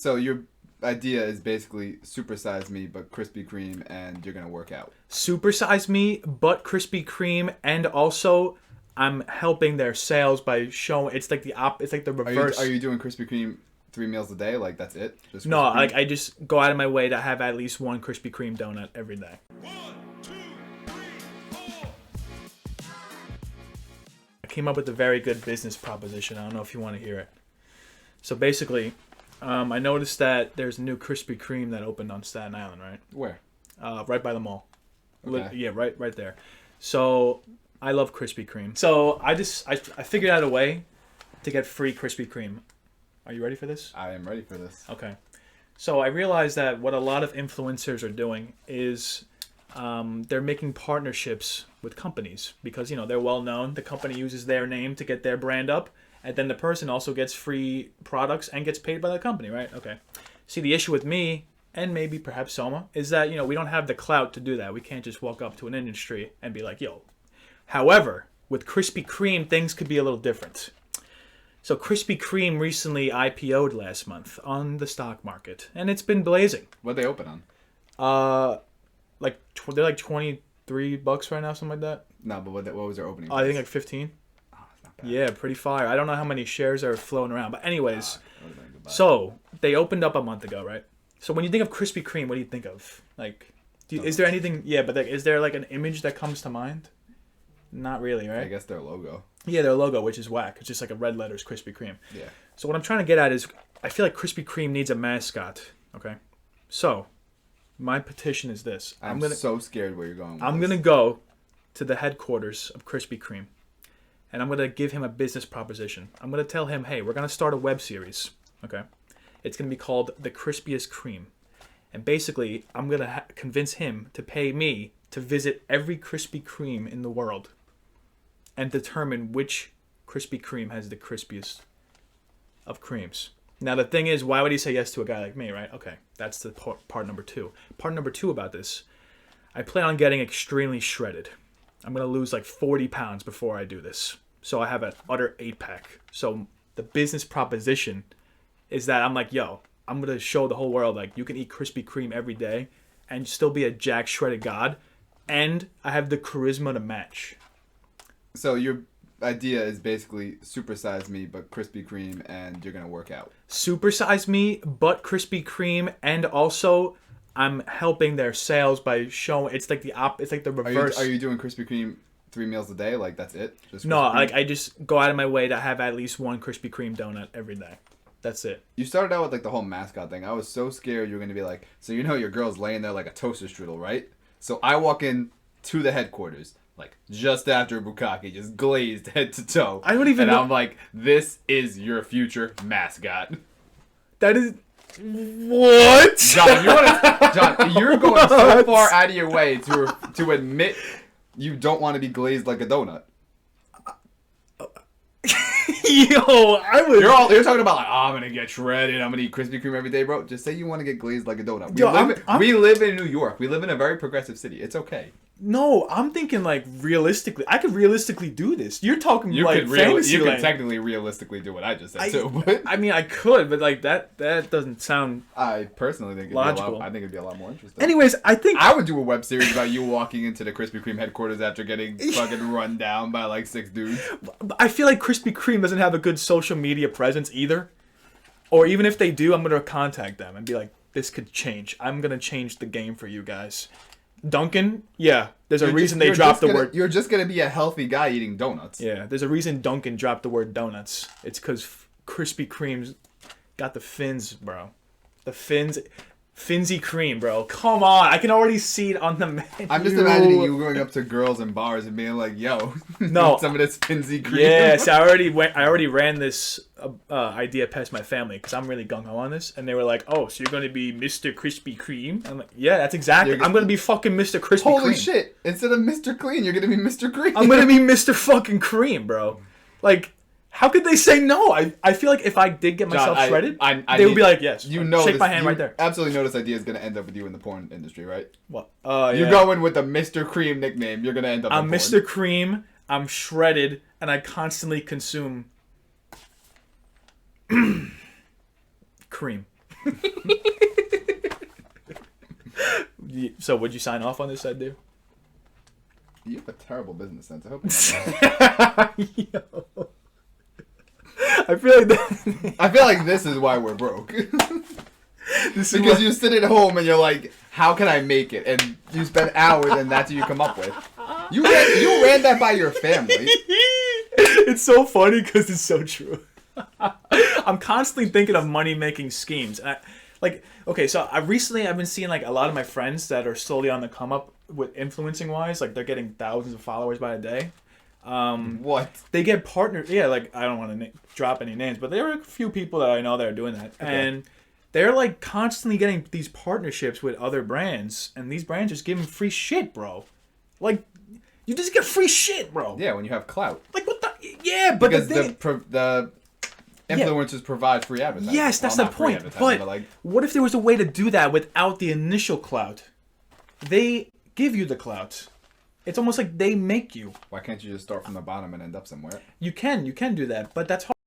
So your idea is basically supersize me, but Krispy Kreme, and you're gonna work out. Supersize me, but Krispy Kreme, and also I'm helping their sales by showing it's like it's like the reverse. Are you doing Krispy Kreme 3 meals a day? Like that's it? Just No, Krispy Kreme? like I just go out of my way to have at least one Krispy Kreme donut every day. 1, 2, 3, 4. I came up with a very good business proposition. I don't know if you want to hear it. So basically, I noticed that there's a new Krispy Kreme that opened on Staten Island, right? Where? Right by the mall. Okay. Yeah, right there. So I love Krispy Kreme. So I figured out a way to get free Krispy Kreme. Are you ready for this? I am ready for this. Okay. So I realized that what a lot of influencers are doing is they're making partnerships with companies because, they're well known. The company uses their name to get their brand up. And then the person also gets free products and gets paid by the company, right? Okay. See, the issue with me, and maybe perhaps Somma, is that, we don't have the clout to do that. We can't just walk up to an industry and be like, yo. However, with Krispy Kreme, things could be a little different. So Krispy Kreme recently IPO'd last month on the stock market, and it's been blazing. What'd they open on? They're like $23 right now, something like that. No, but what was their opening? I think price? like 15. Oh, it's not bad. Yeah, pretty fire. I don't know how many shares are floating around, but anyways, That would've been a good buy. so they opened up a month ago, right? So when you think of Krispy Kreme, what do you think of? Like, is there anything? Yeah, but is there like an image that comes to mind? Not really, right? I guess their logo. Yeah, their logo, which is whack. It's just like a red letters Krispy Kreme. Yeah. So what I'm trying to get at is, I feel like Krispy Kreme needs a mascot. Okay, so my petition is this: I'm so scared where you're going with I'm this. gonna go to the headquarters of Krispy Kreme, and I'm gonna give him a business proposition. I'm gonna tell him, hey, we're gonna start a web series. Okay, it's gonna be called The Krispiest Kreme, and basically, I'm gonna convince him to pay me to visit every Krispy Kreme in the world, and determine which Krispy Kreme has the crispiest of creams. Now the thing is, why would he say yes to a guy like me, right? Okay, that's the part number two. Part number two about this, I plan on getting extremely shredded. I'm going to lose like 40 pounds before I do this. So I have an utter 8-pack. So the business proposition is that I'm like, yo, I'm going to show the whole world, like, you can eat Krispy Kreme every day and still be a jack shredded god. And I have the charisma to match. So your idea is basically supersize me, but Krispy Kreme, and you're gonna work out. Supersize me, but Krispy Kreme, and also I'm helping their sales by showing it's like it's like the reverse. Are you doing Krispy Kreme 3 meals a day? Like that's it? Just No, Krispy Kreme? like I just go out of my way to have at least one Krispy Kreme donut every day. That's it. You started out with like the whole mascot thing. I was so scared you were gonna be like, so your girl's laying there like a toaster strudel, right? So I walk in to the headquarters, like just after bukkake, just glazed head to toe. I don't even and know- I'm like, this is your future mascot. That is what? John, you're going so far out of your way to admit you don't want to be glazed like a donut. Yo, I would. You're talking about like, oh, I'm gonna get shredded. I'm gonna eat Krispy Kreme every day, bro. Just say you want to get glazed like a donut. We live in New York. We live in a very progressive city. It's okay. No, I'm thinking like realistically. I could realistically do this. You're talking like fantasy You could land. technically realistically do what I just said too. But I mean, I could, but like that doesn't sound. I personally think Logical. I think it'd be a lot more interesting. Anyways, I think I would do a web series about you walking into the Krispy Kreme headquarters after getting fucking run down by like 6 dudes. I feel like Krispy Kreme doesn't have a good social media presence either. Or even if they do, I'm going to contact them and be like, this could change. I'm going to change the game for you guys. Dunkin', yeah, there's a reason they dropped the word. You're just gonna be a healthy guy eating donuts. Yeah, there's a reason Dunkin' dropped the word donuts. It's because Krispy Kreme's got the fins, bro. The fins. Finsy cream, bro. Come on. I can already see it on the menu. I'm just imagining you going up to girls in bars and being like, yo, No. some of this Finsy cream. Yes, I already ran this idea past my family because I'm really gung ho on this, and they were like, "Oh, so you're going to be Mr. Krispy Kreme?" I'm like, "Yeah, that's exactly. I'm going to be fucking Mr. Krispy Kreme." Holy shit! Instead of Mr. Clean, you're gonna be Mr. Green. I'm going to be Mr. fucking Cream, bro. Like, how could they say no? I feel like if I did get myself shredded, they would be like, "Yes." Shake my hand right there. Absolutely know this idea is gonna end up with you in the porn industry, right? What? You're going with the Mr. Cream nickname. You're gonna end up. I'm in porn. Mr. Cream. I'm shredded, and I constantly consume cream. So would you sign off on this idea? You have a terrible business sense. I hope you're not Yo. I feel like I feel like this is why we're broke. this is Because what- you sit at home and you're like, how can I make it? And you spend hours and that's what you come up with. You ran that by your family. It's so funny because it's so true. I'm constantly thinking of money making schemes. And I've been seeing like a lot of my friends that are slowly on the come up with influencing wise, like they're getting thousands of followers by a day. What? They get partnered. Yeah, like I don't want to drop any names, but there are a few people that I know that are doing that, and they're like constantly getting these partnerships with other brands, and these brands just give them free shit, bro. Like, you just get free shit, bro. Yeah, when you have clout. Like what the? Yeah, but Because the thing, the influencers provide free advertising. yes, that's Well, the not free point. advertising, But like, what if there was a way to do that without the initial clout? They give you the clout. It's almost like they make you. why can't you just start from the bottom and end up somewhere? You can do that, but that's hard.